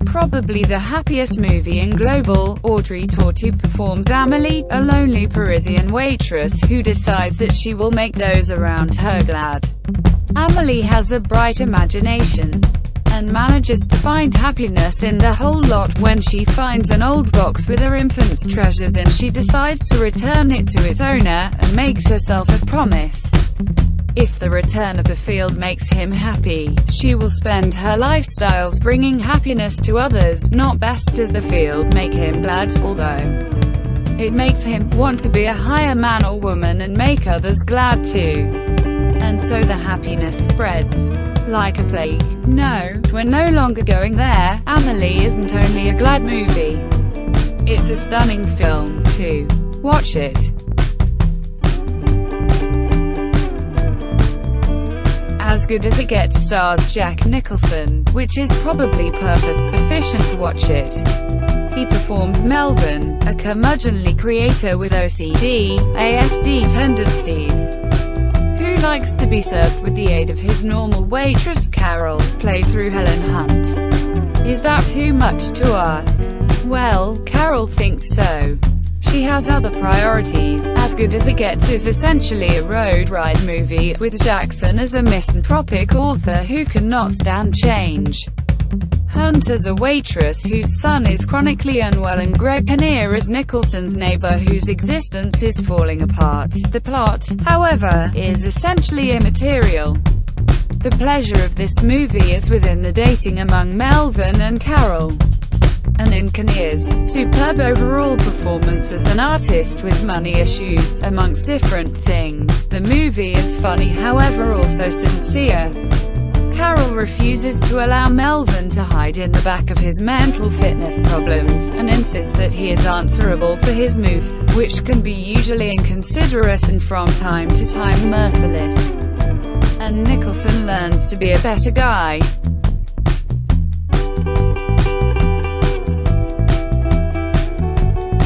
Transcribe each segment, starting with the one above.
Probably the happiest movie in global, Audrey Tautou performs Amélie, a lonely Parisian waitress who decides that she will make those around her glad. Amélie has a bright imagination and manages to find happiness in the whole lot. When she finds an old box with her infant's treasures in, she decides to return it to its owner, and makes herself a promise. If the return of the field makes him happy, she will spend her lifestyles bringing happiness to others. Not best does the field make him glad, although it makes him want to be a higher man or woman and make others glad too. And so the happiness spreads like a plague. No, we're no longer going there. Amélie isn't only a glad movie. It's a stunning film, too. Watch it. As Good as It Gets stars Jack Nicholson, which is probably purpose sufficient to watch it. He performs Melvin, a curmudgeonly creator with OCD, ASD tendencies, who likes to be served with the aid of his normal waitress Carol, played through Helen Hunt. Is that too much to ask? Well, Carol thinks so. She has other priorities. As Good as It Gets is essentially a road ride movie, with Jackson as a misanthropic author who cannot stand change, Hunt as a waitress whose son is chronically unwell, and Greg Kinnear as Nicholson's neighbor whose existence is falling apart. The plot, however, is essentially immaterial. The pleasure of this movie is within the dating among Melvin and Carol, and in Kinnear's superb overall performance as an artist with money issues, amongst different things. The movie is funny, however also sincere. Carol refuses to allow Melvin to hide in the back of his mental fitness problems, and insists that he is answerable for his moves, which can be usually inconsiderate and from time to time merciless. And Nicholson learns to be a better guy.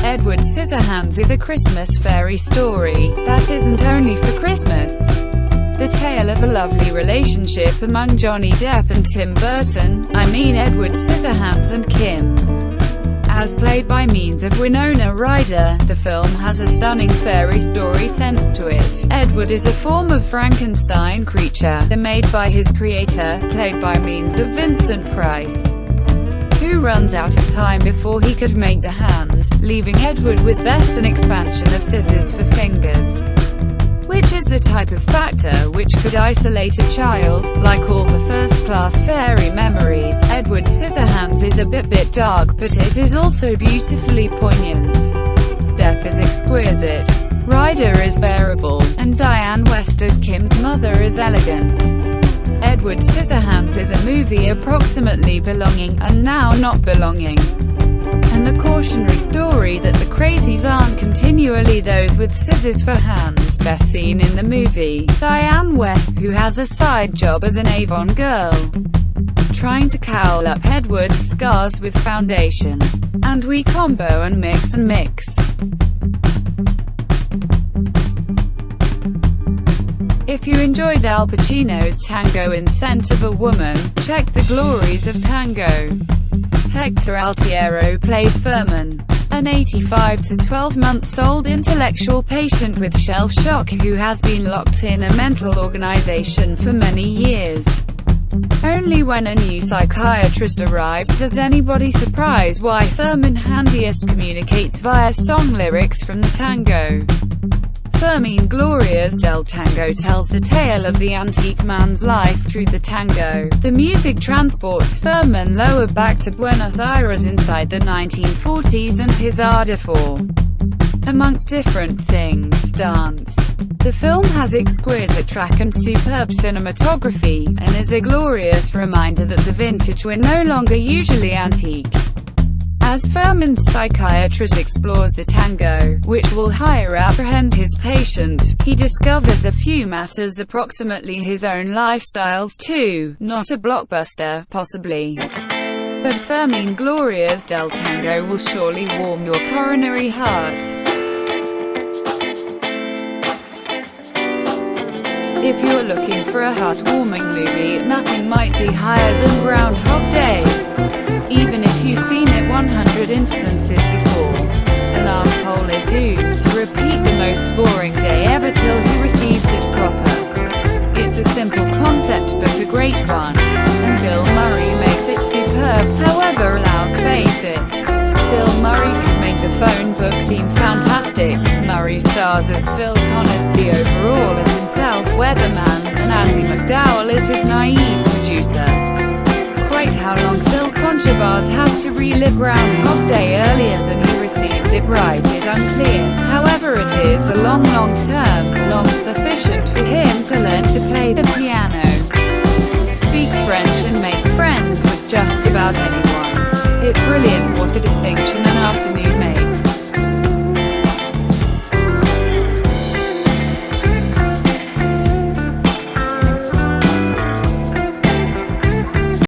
Edward Scissorhands is a Christmas fairy story that isn't only for Christmas. The tale of a lovely relationship among Johnny Depp and Tim Burton, Edward Scissorhands and Kim, as played by means of Winona Ryder. The film has a stunning fairy story sense to it. Edward is a form of Frankenstein creature, made by his creator, played by means of Vincent Price, who runs out of time before he could make the hands, leaving Edward with best an expansion of scissors for fingers, which is the type of factor which could isolate a child. Like all the first-class fairy memories, Edward Scissorhands is a bit dark, but it is also beautifully poignant. Depp is exquisite, Ryder is bearable, and Diane West as Kim's mother is elegant. Edward Scissorhands is a movie approximately belonging, and now not belonging, and the cautionary story that the crazies aren't continually those with scissors for hands. Best seen in the movie, Diane West, who has a side job as an Avon girl, trying to cowl up Edward's scars with foundation, and we combo and mix. If you enjoyed Al Pacino's Tango in Scent of a Woman, check The Glories of Tango. Hector Altiero plays Furman, an 85 to 12-month-old intellectual patient with shell shock who has been locked in a mental organization for many years. Only when a new psychiatrist arrives does anybody surprise why Furman handiest communicates via song lyrics from the tango. Fermin Glorias del Tango tells the tale of the antique man's life through the tango. The music transports Furman lower back to Buenos Aires inside the 1940s and his ardor for, amongst different things, dance. The film has exquisite track and superb cinematography, and is a glorious reminder that the vintage were no longer usually antique. As Furman's psychiatrist explores the tango, which will higher apprehend his patient, he discovers a few matters approximately his own lifestyles too. Not a blockbuster, possibly, but Fermin Glorias del Tango will surely warm your coronary heart. If you're looking for a heartwarming movie, nothing might be higher than Groundhog Day. Even if you've seen it 100 instances before, an asshole is doomed to repeat the most boring day ever till he receives it proper. It's a simple concept but a great one, and Bill Murray makes it superb. However, let's face it, Bill Murray could make the phone book seem fantastic. Murray stars as Phil Connors, the overall of himself weatherman, and Andy McDowell is his naive producer. Quite how long Phil Conchabas has to relive Groundhog Day earlier than he receives it right is unclear. However, it is a long term, long sufficient for him to learn to play the piano, speak French and make friends with just about anyone. It's brilliant. What a distinction an afternoon makes.